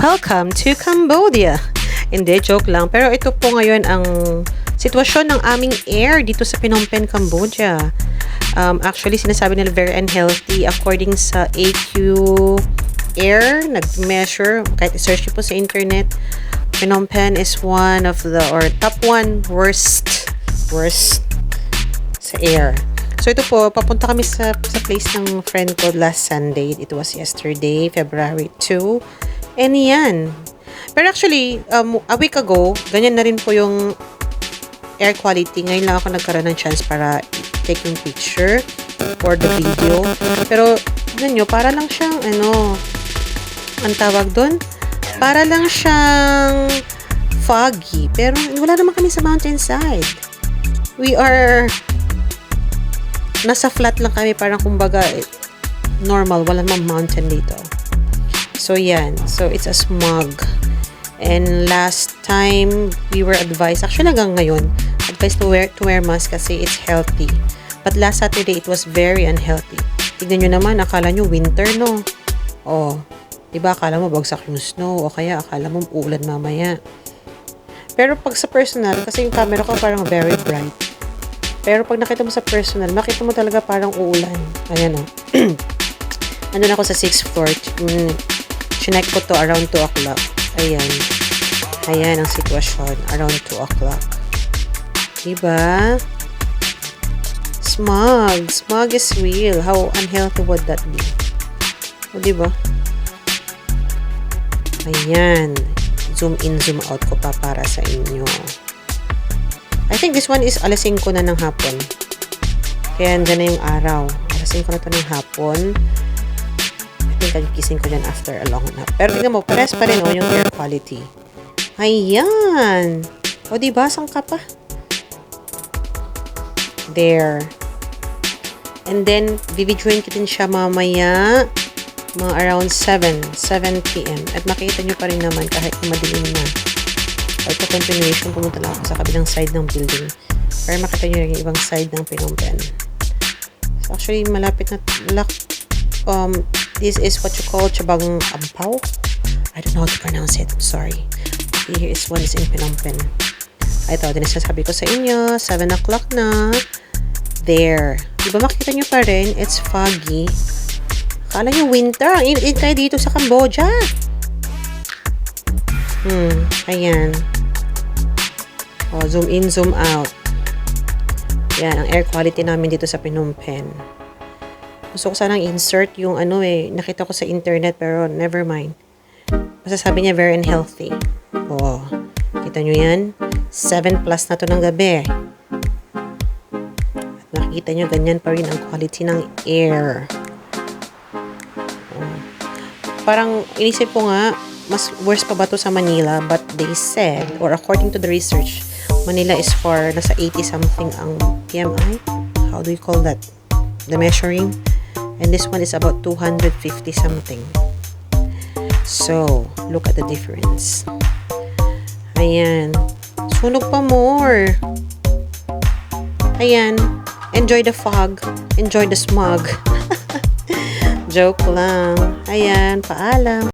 Welcome to Cambodia. Hindi, joke lang. Pero ito po ngayon ang sitwasyon ng aming air dito sa Phnom Penh, Cambodia. Actually, sinasabi nila very unhealthy according sa AQ Air. Nag-measure, kahit i-search po sa internet, Phnom Penh is one of the, or top one worst sa air. So ito po, papunta kami sa place ng friend ko last Sunday. It was yesterday, February 2. And yan. Pero actually, a week ago, ganyan na rin po yung air quality. Ngayon lang ako nagkaroon ng chance para take yung picture or the video. Pero, tignan nyo, para lang siyang, ang tawag doon? Para lang siyang foggy. Pero, wala naman kami sa mountainside. We are nasa flat lang kami, parang kumbaga normal, wala namang mountain dito. So yan, so it's a smog. And last time we were advised, actually hanggang ngayon, advised to wear mask kasi it's healthy. But last Saturday it was very unhealthy. Tignan nyo naman, akala nyo winter, no? Oh, diba akala mo bagsak yung snow o kaya akala mo uulan mamaya. Pero pag sa personal, kasi yung camera ko parang very bright. Pero pag nakita mo sa personal, makita mo talaga parang uulan. Ayan o. Nandun ako sa 6th floor. Chinek ko to around 2 o'clock. Ayan. Ayan ang sitwasyon. Around 2 o'clock. Diba? Smog. Smog is real. How unhealthy would that be? O diba? Ayan. Zoom in, zoom out ko pa para sa inyo. I think this one is alas 5 na ng hapon. Kaya andyan na yung araw. Alas 5 na to ng hapon. I think kagising ko dyan after a long nap. Pero tingnan mo, pares pa rin yung air quality. Ayan. O diba, saan ka pa? There. And then, videoin ko din siya mamaya mga around 7 p.m. At makita nyo pa rin naman kahit madilim na. Ito continuation, pumunta lang ako sa kabilang side ng building para makita nyo yung ibang side ng Phnom Penh. So actually, malapit na this is what you call Chabang Ampaw. I don't know how to pronounce it. I'm sorry. Here is one is in Phnom Penh. Ito, din sasabi ko sa inyo, 7 o'clock na. There. Diba makita nyo pa rin? It's foggy. Akala nyo winter. Ang init kayo dito sa Cambodia. Ayan. O, zoom in, zoom out. Yan, ang air quality namin dito sa Phnom Penh. Gusto ko sanang insert yung nakita ko sa internet pero never mind. Masasabi niya very unhealthy. O, kita nyo yan? 7 plus na to ng gabi. At nakikita nyo, ganyan pa rin ang quality ng air. O, parang inisip ko nga, mas worse pa ba to sa Manila? But they said, or according to the research, Manila is for nasa 80 something ang PMI. How do you call that? The measuring. And this one is about 250 something. So, look at the difference. Ayan. Sunog pa more. Ayan. Enjoy the fog. Enjoy the smog. Joke lang. Ayan. Paalam.